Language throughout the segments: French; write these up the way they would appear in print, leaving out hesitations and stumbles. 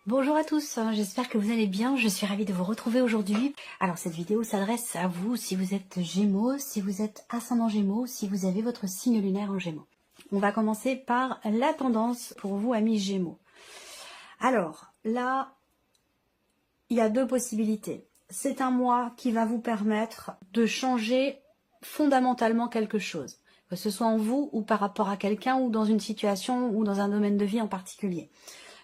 Bonjour à tous, j'espère que vous allez bien, je suis ravie de vous retrouver aujourd'hui. Alors cette vidéo s'adresse à vous si vous êtes Gémeaux, si vous êtes ascendant Gémeaux, si vous avez votre signe lunaire en Gémeaux. On va commencer par la tendance pour vous amis Gémeaux. Alors là, il y a deux possibilités. C'est un mois qui va vous permettre de changer fondamentalement quelque chose, que ce soit en vous ou par rapport à quelqu'un ou dans une situation ou dans un domaine de vie en particulier.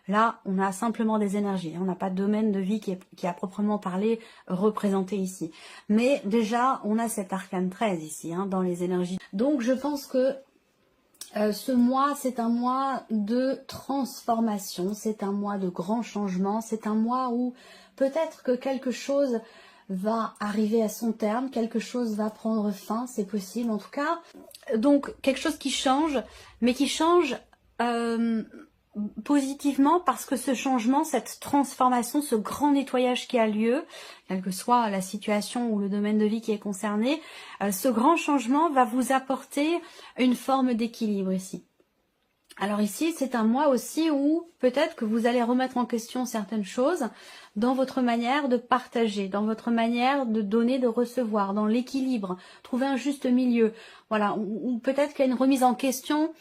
Là, on a simplement des énergies. On n'a pas de domaine de vie qui est à proprement parler représenté ici. Mais déjà, on a cet arcane 13 ici, dans les énergies. Donc, je pense que ce mois, c'est un mois de transformation. C'est un mois de grands changements. C'est un mois où peut-être que quelque chose va arriver à son terme. Quelque chose va prendre fin. C'est possible, en tout cas. Donc, quelque chose qui change, mais qui change... positivement parce que ce changement, cette transformation, ce grand nettoyage qui a lieu, quelle que soit la situation ou le domaine de vie qui est concerné, ce grand changement va vous apporter une forme d'équilibre ici. Alors ici, c'est un mois aussi où peut-être que vous allez remettre en question certaines choses dans votre manière de partager, dans votre manière de donner, de recevoir, dans l'équilibre, trouver un juste milieu. Voilà, ou peut-être qu'il y a une remise en question.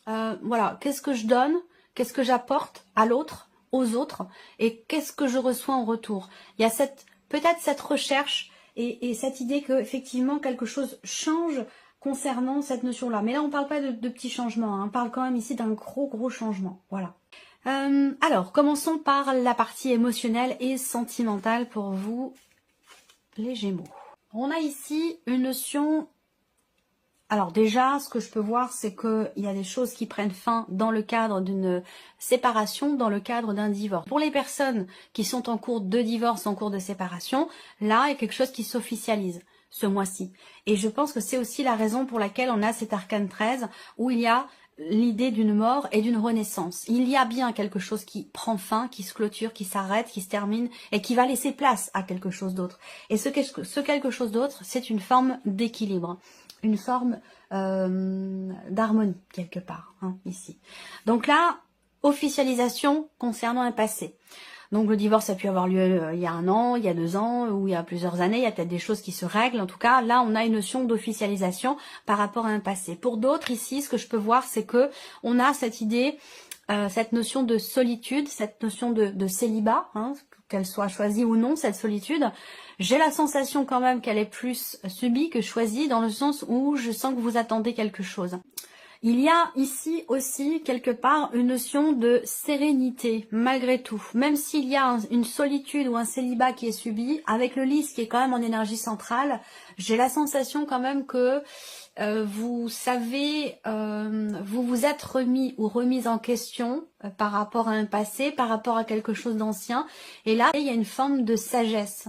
Voilà, qu'est-ce que je donne? Qu'est-ce que j'apporte à l'autre, aux autres, et qu'est-ce que je reçois en retour? Il y a peut-être cette recherche et cette idée que effectivement quelque chose change concernant cette notion-là. Mais là, on ne parle pas de petits changements, on parle quand même ici d'un gros changement. Voilà. Alors, commençons par la partie émotionnelle et sentimentale pour vous, les Gémeaux. On a ici une notion... Alors déjà, ce que je peux voir, c'est qu'il y a des choses qui prennent fin dans le cadre d'une séparation, dans le cadre d'un divorce. Pour les personnes qui sont en cours de divorce, en cours de séparation, là, il y a quelque chose qui s'officialise ce mois-ci. Et je pense que c'est aussi la raison pour laquelle on a cet arcane 13, où il y a l'idée d'une mort et d'une renaissance. Il y a bien quelque chose qui prend fin, qui se clôture, qui s'arrête, qui se termine, et qui va laisser place à quelque chose d'autre. Et ce quelque chose d'autre, c'est une forme d'équilibre. Une forme d'harmonie quelque part, ici. Donc là, officialisation concernant un passé. Donc le divorce a pu avoir lieu il y a 1 an, il y a 2 ans, ou il y a plusieurs années, il y a peut-être des choses qui se règlent. En tout cas, là, on a une notion d'officialisation par rapport à un passé. Pour d'autres, ici, ce que je peux voir, c'est que on a cette idée, cette notion de solitude, cette notion de célibat, qu'elle soit choisie ou non, cette solitude. J'ai la sensation quand même qu'elle est plus subie que choisie, dans le sens où je sens que vous attendez quelque chose. Il y a ici aussi quelque part une notion de sérénité, malgré tout. Même s'il y a une solitude ou un célibat qui est subi, avec le lys qui est quand même en énergie centrale, j'ai la sensation quand même que vous savez, vous vous êtes remis ou remise en question par rapport à un passé, par rapport à quelque chose d'ancien. Et là, il y a une forme de sagesse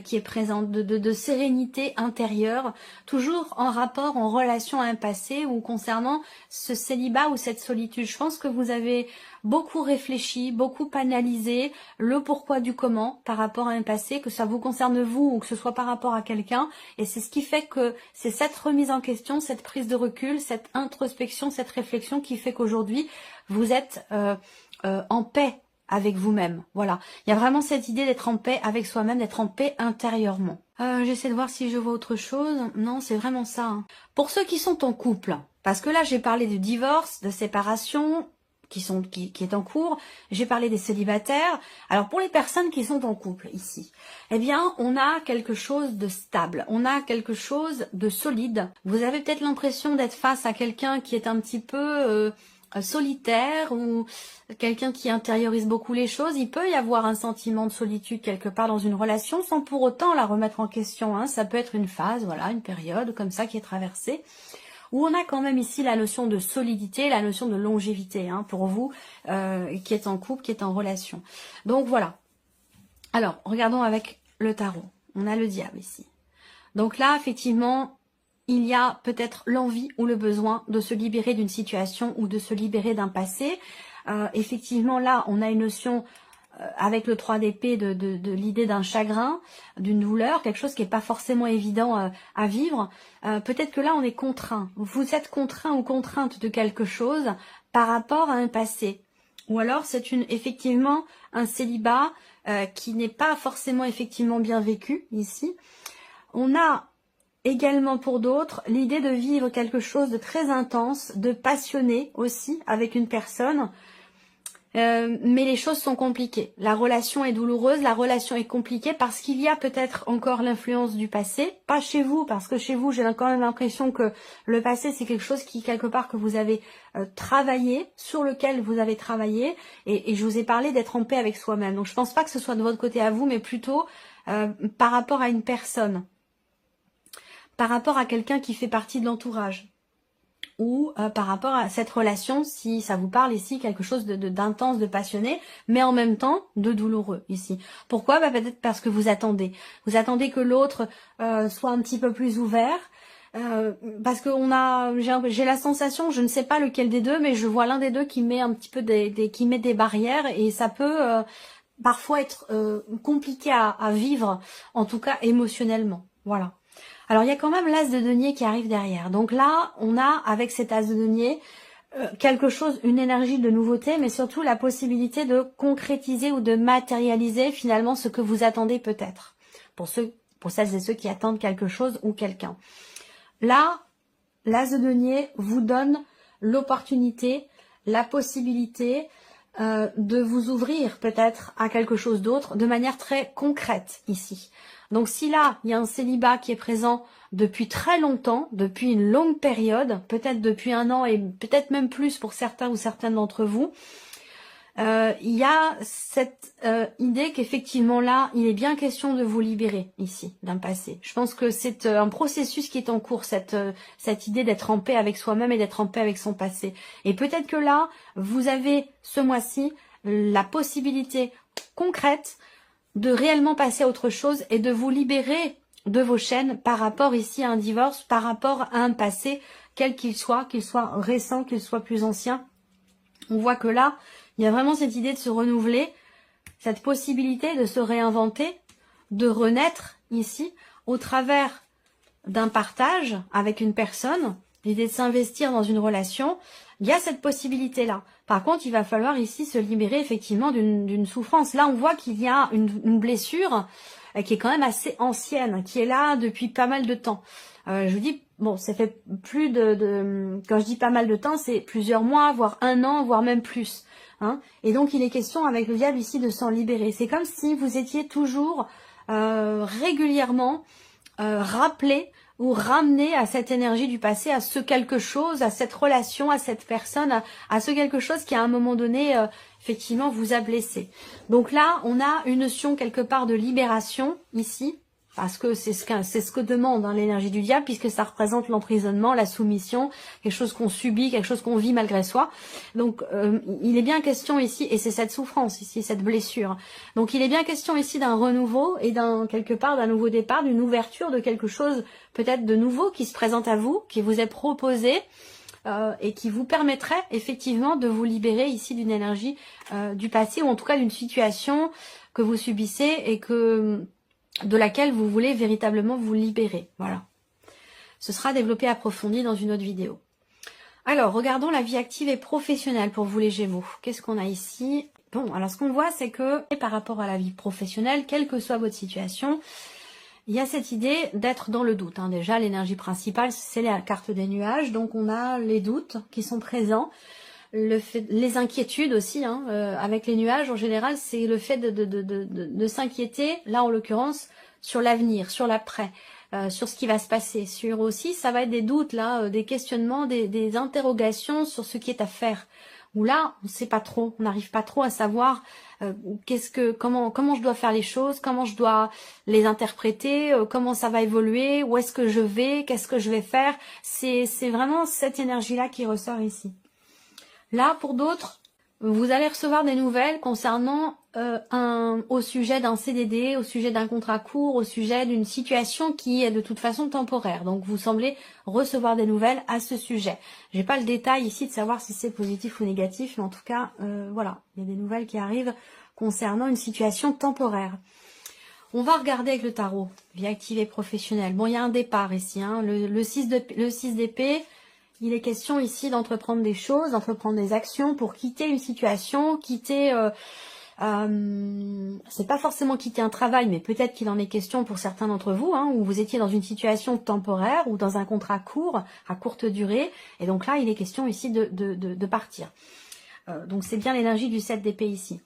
qui est présente, de sérénité intérieure, toujours en rapport, en relation à un passé ou concernant ce célibat ou cette solitude. Je pense que vous avez beaucoup réfléchi, beaucoup analysé le pourquoi du comment par rapport à un passé, que ça vous concerne vous ou que ce soit par rapport à quelqu'un. Et c'est ce qui fait que c'est cette remise en question, cette prise de recul, cette introspection, cette réflexion qui fait qu'aujourd'hui, vous êtes en paix avec vous-même. Voilà. Il y a vraiment cette idée d'être en paix avec soi-même, d'être en paix intérieurement. J'essaie de voir si je vois autre chose. Non, c'est vraiment ça. Pour ceux qui sont en couple, parce que là, j'ai parlé de divorce, de séparation, qui est en cours. J'ai parlé des célibataires. Alors pour les personnes qui sont en couple ici, eh bien on a quelque chose de stable, on a quelque chose de solide. Vous avez peut-être l'impression d'être face à quelqu'un qui est un petit peu solitaire ou quelqu'un qui intériorise beaucoup les choses. Il peut y avoir un sentiment de solitude quelque part dans une relation sans pour autant la remettre en question. Ça peut être une phase, voilà, une période comme ça qui est traversée, où on a quand même ici la notion de solidité, la notion de longévité, pour vous qui êtes en couple, qui êtes en relation. Donc voilà. Alors, regardons avec le tarot. On a le diable ici. Donc là, effectivement, il y a peut-être l'envie ou le besoin de se libérer d'une situation ou de se libérer d'un passé. Effectivement, là, on a une notion... avec le 3 d'épée de l'idée d'un chagrin, d'une douleur, quelque chose qui n'est pas forcément évident à vivre. Peut-être que là, on est contraint. Vous êtes contraint ou contrainte de quelque chose par rapport à un passé. Ou alors c'est effectivement un célibat qui n'est pas forcément effectivement bien vécu ici. On a également pour d'autres l'idée de vivre quelque chose de très intense, de passionné aussi avec une personne. Mais les choses sont compliquées. La relation est douloureuse, la relation est compliquée parce qu'il y a peut-être encore l'influence du passé. Pas chez vous, parce que chez vous, j'ai quand même l'impression que le passé, c'est quelque chose qui, quelque part, que vous avez travaillé, sur lequel vous avez travaillé. Et je vous ai parlé d'être en paix avec soi-même. Donc, je pense pas que ce soit de votre côté à vous, mais plutôt par rapport à une personne. Par rapport à quelqu'un qui fait partie de l'entourage. Ou par rapport à cette relation, si ça vous parle ici, quelque chose d'intense, de passionné, mais en même temps de douloureux ici. Pourquoi? Peut-être parce que vous attendez. Vous attendez que l'autre soit un petit peu plus ouvert, parce que j'ai la sensation, je ne sais pas lequel des deux, mais je vois l'un des deux qui met un petit peu qui met des barrières, et ça peut parfois être compliqué à vivre, en tout cas émotionnellement. Voilà. Alors, il y a quand même l'as de denier qui arrive derrière. Donc là, on a, avec cet as de denier, quelque chose, une énergie de nouveauté, mais surtout la possibilité de concrétiser ou de matérialiser finalement ce que vous attendez peut-être. Pour celles et ceux qui attendent quelque chose ou quelqu'un. Là, l'as de denier vous donne l'opportunité, la possibilité de vous ouvrir peut-être à quelque chose d'autre de manière très concrète ici. Donc si là, il y a un célibat qui est présent depuis très longtemps, depuis une longue période, peut-être depuis 1 an et peut-être même plus pour certains ou certaines d'entre vous, il y a cette idée qu'effectivement là, il est bien question de vous libérer ici d'un passé. Je pense que c'est un processus qui est en cours, cette idée d'être en paix avec soi-même et d'être en paix avec son passé. Et peut-être que là, vous avez ce mois-ci la possibilité concrète de réellement passer à autre chose et de vous libérer de vos chaînes par rapport ici à un divorce, par rapport à un passé, quel qu'il soit récent, qu'il soit plus ancien. On voit que là, il y a vraiment cette idée de se renouveler, cette possibilité de se réinventer, de renaître ici, au travers d'un partage avec une personne, l'idée de s'investir dans une relation. Il y a cette possibilité-là. Par contre, il va falloir ici se libérer effectivement d'une souffrance. Là, on voit qu'il y a une blessure qui est quand même assez ancienne, qui est là depuis pas mal de temps. Je vous dis, bon, ça fait plus quand je dis pas mal de temps, c'est plusieurs mois, voire 1 an, voire même plus. Hein. Et donc, il est question avec le diable ici de s'en libérer. C'est comme si vous étiez toujours régulièrement rappelé ou ramener à cette énergie du passé, à ce quelque chose, à cette relation, à cette personne, à ce quelque chose qui à un moment donné, effectivement, vous a blessé. Donc là, on a une notion quelque part de libération ici, parce que c'est ce que demande l'énergie du diable, puisque ça représente l'emprisonnement, la soumission, quelque chose qu'on subit, quelque chose qu'on vit malgré soi. Donc il est bien question ici, et c'est cette souffrance ici, cette blessure. Donc il est bien question ici d'un renouveau et quelque part d'un nouveau départ, d'une ouverture de quelque chose peut-être de nouveau qui se présente à vous, qui vous est proposé, et qui vous permettrait effectivement de vous libérer ici d'une énergie du passé, ou en tout cas d'une situation que vous subissez et de laquelle vous voulez véritablement vous libérer. Voilà. Ce sera développé approfondi dans une autre vidéo. Alors, regardons la vie active et professionnelle pour vous les Gémeaux. Qu'est-ce qu'on a ici? Bon, alors ce qu'on voit, c'est que par rapport à la vie professionnelle, quelle que soit votre situation, il y a cette idée d'être dans le doute. Hein. Déjà, l'énergie principale, c'est la carte des nuages. Donc, on a les doutes qui sont présents. Les inquiétudes aussi, hein, avec les nuages en général, c'est le fait de s'inquiéter, là en l'occurrence, sur l'avenir, sur l'après, sur ce qui va se passer, sur aussi, ça va être des doutes là, des questionnements, des interrogations sur ce qui est à faire, où là, on ne sait pas trop, on n'arrive pas trop à savoir comment je dois faire les choses, comment je dois les interpréter, comment ça va évoluer, où est-ce que je vais, qu'est-ce que je vais faire, c'est vraiment cette énergie-là qui ressort ici. Là, pour d'autres, vous allez recevoir des nouvelles concernant au sujet d'un CDD, au sujet d'un contrat court, au sujet d'une situation qui est de toute façon temporaire. Donc, vous semblez recevoir des nouvelles à ce sujet. J'ai pas le détail ici de savoir si c'est positif ou négatif, mais en tout cas, voilà, il y a des nouvelles qui arrivent concernant une situation temporaire. On va regarder avec le tarot, vie active et professionnelle. Bon, il y a un départ ici, hein, le 6 d'épée. Il est question ici d'entreprendre des choses, d'entreprendre des actions pour quitter une situation, quitter... c'est pas forcément quitter un travail, mais peut-être qu'il en est question pour certains d'entre vous, hein, où vous étiez dans une situation temporaire ou dans un contrat court, à courte durée, et donc là, il est question ici de partir. Donc c'est bien l'énergie du 7 d'épée ici.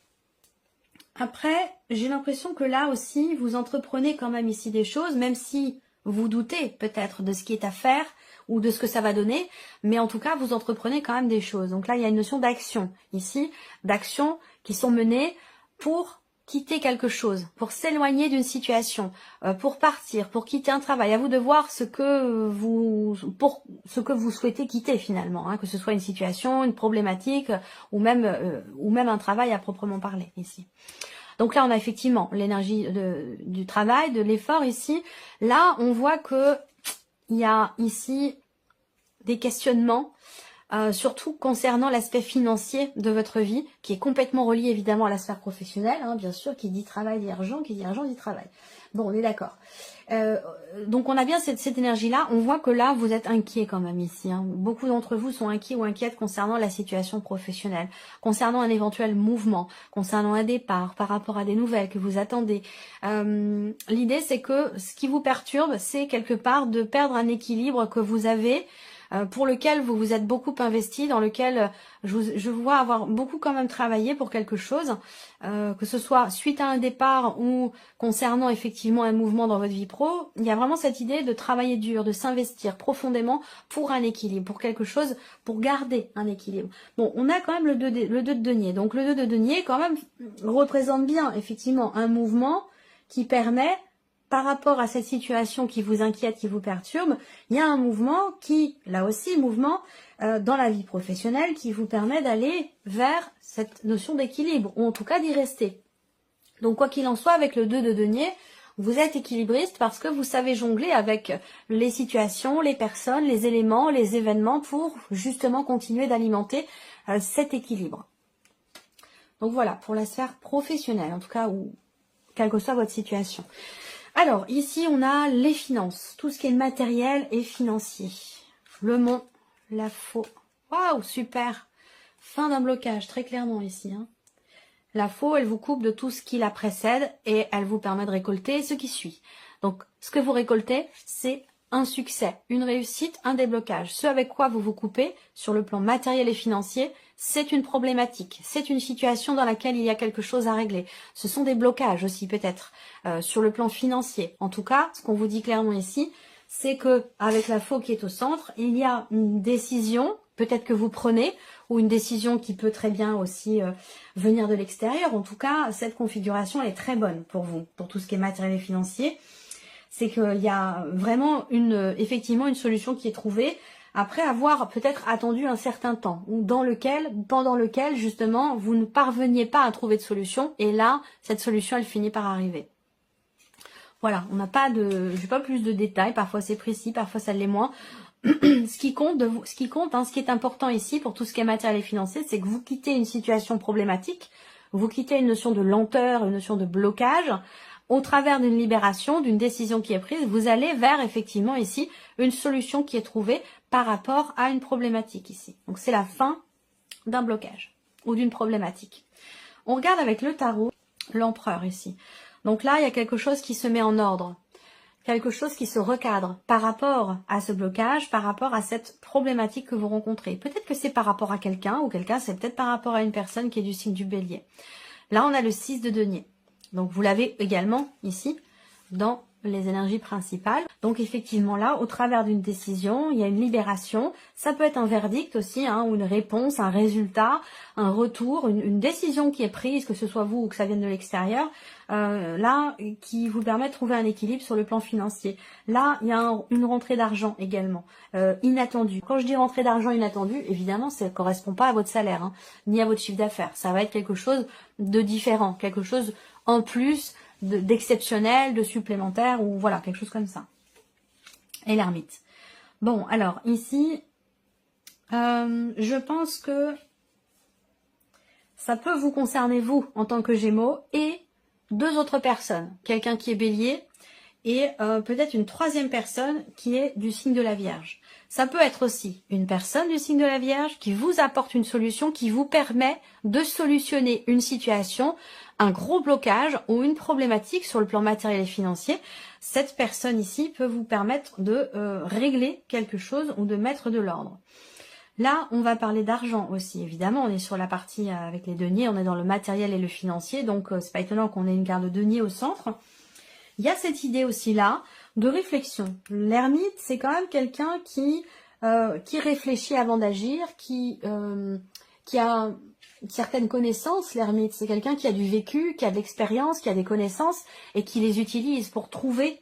Après, j'ai l'impression que là aussi, vous entreprenez quand même ici des choses, même si vous doutez peut-être de ce qui est à faire ou de ce que ça va donner, mais en tout cas, vous entreprenez quand même des choses. Donc là, il y a une notion d'action ici, d'actions qui sont menées pour quitter quelque chose, pour s'éloigner d'une situation, pour partir, pour quitter un travail. À vous de voir ce que vous souhaitez quitter finalement, hein, que ce soit une situation, une problématique ou même un travail à proprement parler ici. Donc là, on a effectivement l'énergie du travail, de l'effort ici. Là, on voit que il y a ici des questionnements, surtout concernant l'aspect financier de votre vie, qui est complètement relié évidemment à la sphère professionnelle, hein, bien sûr, qui dit travail dit argent, qui dit argent dit travail. Bon, on est d'accord. Donc on a bien cette énergie-là. On voit que là, vous êtes inquiet quand même ici. Hein. Beaucoup d'entre vous sont inquiets ou inquiètes concernant la situation professionnelle, concernant un éventuel mouvement, concernant un départ, par rapport à des nouvelles que vous attendez. L'idée, c'est que ce qui vous perturbe, c'est quelque part de perdre un équilibre que vous avez, pour lequel vous vous êtes beaucoup investi, dans lequel je vous vois avoir beaucoup quand même travaillé pour quelque chose, que ce soit suite à un départ ou concernant effectivement un mouvement dans votre vie pro. Il y a vraiment cette idée de travailler dur, de s'investir profondément pour un équilibre, pour quelque chose, pour garder un équilibre. Bon, on a quand même le 2 de denier. Donc le 2 de denier quand même représente bien effectivement un mouvement qui permet, par rapport à cette situation qui vous inquiète, qui vous perturbe, il y a un mouvement qui, là aussi, dans la vie professionnelle, qui vous permet d'aller vers cette notion d'équilibre, ou en tout cas d'y rester. Donc quoi qu'il en soit, avec le 2 de denier, vous êtes équilibriste parce que vous savez jongler avec les situations, les personnes, les éléments, les événements pour justement continuer d'alimenter cet équilibre. Donc voilà, pour la sphère professionnelle, en tout cas, ou quelle que soit votre situation. Alors, ici, on a les finances, tout ce qui est matériel et financier. Le mont, la faux. Waouh, super. Fin d'un blocage, très clairement ici. Hein. La faux, elle vous coupe de tout ce qui la précède et elle vous permet de récolter ce qui suit. Donc, ce que vous récoltez, c'est un succès, une réussite, un déblocage. Ce avec quoi vous vous coupez, sur le plan matériel et financier, c'est une problématique, c'est une situation dans laquelle il y a quelque chose à régler. Ce sont des blocages aussi peut-être sur le plan financier. En tout cas, ce qu'on vous dit clairement ici, c'est que avec la faux qui est au centre, il y a une décision, peut-être que vous prenez, ou une décision qui peut très bien aussi venir de l'extérieur. En tout cas, cette configuration elle est très bonne pour vous, pour tout ce qui est matériel et financier. C'est qu'il y a vraiment effectivement une solution qui est trouvée, après avoir peut-être attendu un certain temps, ou pendant lequel justement vous ne parveniez pas à trouver de solution, et là cette solution elle finit par arriver. Voilà, on n'a pas j'ai pas plus de détails, parfois c'est précis, parfois ça l'est moins. Ce qui compte, ce qui est important ici pour tout ce qui est matériel et financier, c'est que vous quittez une situation problématique, vous quittez une notion de lenteur, une notion de blocage. Au travers d'une libération, d'une décision qui est prise, vous allez vers effectivement ici une solution qui est trouvée par rapport à une problématique ici. Donc c'est la fin d'un blocage ou d'une problématique. On regarde avec le tarot l'empereur ici. Donc là, il y a quelque chose qui se met en ordre, quelque chose qui se recadre par rapport à ce blocage, par rapport à cette problématique que vous rencontrez. Peut-être que c'est par rapport à quelqu'un, ou quelqu'un c'est peut-être par rapport à une personne qui est du signe du bélier. Là, on a le 6 de denier. Donc vous l'avez également ici dans les énergies principales. Donc effectivement là, au travers d'une décision, il y a une libération. Ça peut être un verdict aussi, hein, ou une réponse, un résultat, un retour, une décision qui est prise, que ce soit vous ou que ça vienne de l'extérieur, là, qui vous permet de trouver un équilibre sur le plan financier. Là, il y a une rentrée d'argent également, inattendue. Quand je dis rentrée d'argent inattendue, évidemment, ça ne correspond pas à votre salaire, hein, ni à votre chiffre d'affaires. Ça va être quelque chose de différent, quelque chose en plus, d'exceptionnel, de supplémentaire, ou voilà, quelque chose comme ça. Et l'ermite. Bon, alors, ici, je pense que ça peut vous concerner, vous, en tant que Gémeaux, et 2 autres personnes. Quelqu'un qui est Bélier, et peut-être une 3e personne qui est du signe de la Vierge. Ça peut être aussi une personne du signe de la Vierge qui vous apporte une solution, qui vous permet de solutionner une situation, un gros blocage ou une problématique sur le plan matériel et financier. Cette personne ici peut vous permettre de régler quelque chose ou de mettre de l'ordre. Là, on va parler d'argent aussi, évidemment. On est sur la partie avec les deniers, on est dans le matériel et le financier, donc c'est pas étonnant qu'on ait une carte de denier au centre. Il y a cette idée aussi là de réflexion. L'ermite, c'est quand même quelqu'un qui réfléchit avant d'agir, qui a certaines connaissances. L'ermite, c'est quelqu'un qui a du vécu, qui a de l'expérience, qui a des connaissances et qui les utilise pour trouver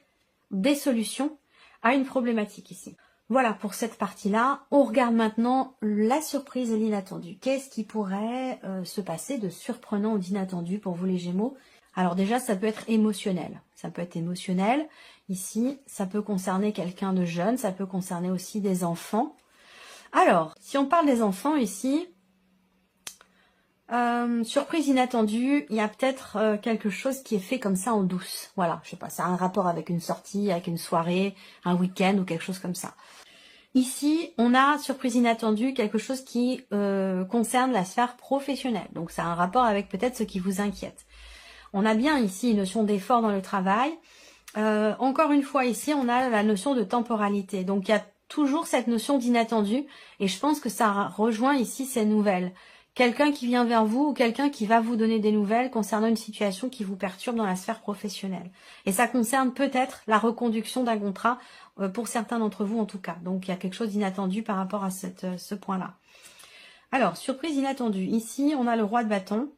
des solutions à une problématique ici. Voilà pour cette partie-là. On regarde maintenant la surprise et l'inattendu. Qu'est-ce qui pourrait se passer de surprenant ou d'inattendu pour vous les Gémeaux? Alors déjà, ça peut être émotionnel. Ça peut être émotionnel. Ici, ça peut concerner quelqu'un de jeune. Ça peut concerner aussi des enfants. Alors, si on parle des enfants ici, surprise inattendue, il y a peut-être quelque chose qui est fait comme ça en douce. Voilà, je sais pas, ça a un rapport avec une sortie, avec une soirée, un week-end ou quelque chose comme ça. Ici, on a surprise inattendue, quelque chose qui concerne la sphère professionnelle. Donc, ça a un rapport avec peut-être ce qui vous inquiète. On a bien ici une notion d'effort dans le travail. Encore une fois, ici, on a la notion de temporalité. Donc, il y a toujours cette notion d'inattendu. Et je pense que ça rejoint ici ces nouvelles. Quelqu'un qui vient vers vous ou quelqu'un qui va vous donner des nouvelles concernant une situation qui vous perturbe dans la sphère professionnelle. Et ça concerne peut-être la reconduction d'un contrat pour certains d'entre vous en tout cas. Donc, il y a quelque chose d'inattendu par rapport à ce point-là. Alors, surprise inattendue. Ici, on a le roi de bâton.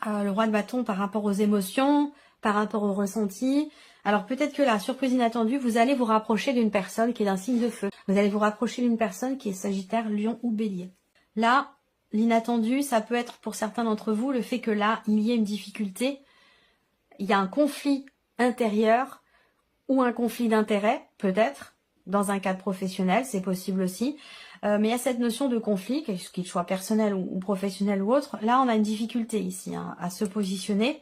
Le roi de bâton par rapport aux émotions, par rapport au ressenti. Alors peut-être que la surprise inattendue, vous allez vous rapprocher d'une personne qui est d'un signe de feu. Vous allez vous rapprocher d'une personne qui est Sagittaire, Lion ou Bélier. Là, l'inattendu, ça peut être pour certains d'entre vous le fait que là, il y ait une difficulté, il y a un conflit intérieur ou un conflit d'intérêt, peut-être, dans un cadre professionnel, c'est possible aussi. Mais il y a cette notion de conflit, qu'il soit personnel ou professionnel ou autre. Là, on a une difficulté ici à se positionner.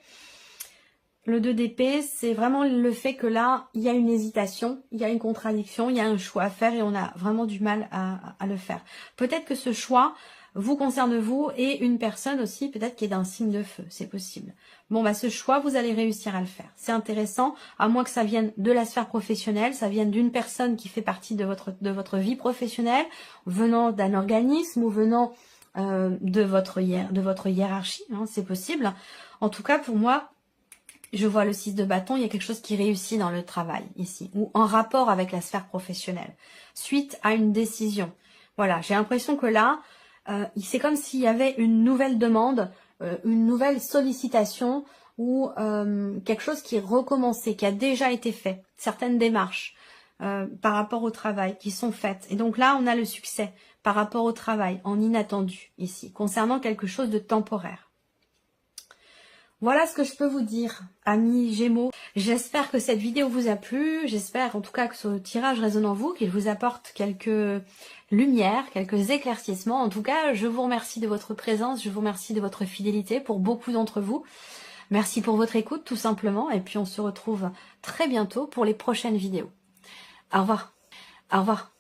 Le 2 d'épée, c'est vraiment le fait que là, il y a une hésitation, il y a une contradiction, il y a un choix à faire et on a vraiment du mal à le faire. Peut-être que ce choix vous concerne vous et une personne aussi, peut-être qui est d'un signe de feu, c'est possible. Bon, bah ce choix, vous allez réussir à le faire. C'est intéressant, à moins que ça vienne de la sphère professionnelle, ça vienne d'une personne qui fait partie de votre vie professionnelle, venant d'un organisme ou venant de votre hiérarchie, hein, c'est possible. En tout cas, pour moi, je vois le 6 de bâton, il y a quelque chose qui réussit dans le travail ici, ou en rapport avec la sphère professionnelle, suite à une décision. Voilà, j'ai l'impression que là, c'est comme s'il y avait une nouvelle demande, une nouvelle sollicitation ou quelque chose qui est recommencé, qui a déjà été fait, certaines démarches par rapport au travail qui sont faites. Et donc là, on a le succès par rapport au travail en inattendu ici, concernant quelque chose de temporaire. Voilà ce que je peux vous dire, amis Gémeaux. J'espère que cette vidéo vous a plu. J'espère en tout cas que ce tirage résonne en vous, qu'il vous apporte quelques lumières, quelques éclaircissements. En tout cas, je vous remercie de votre présence, je vous remercie de votre fidélité pour beaucoup d'entre vous. Merci pour votre écoute tout simplement. Et puis on se retrouve très bientôt pour les prochaines vidéos. Au revoir. Au revoir.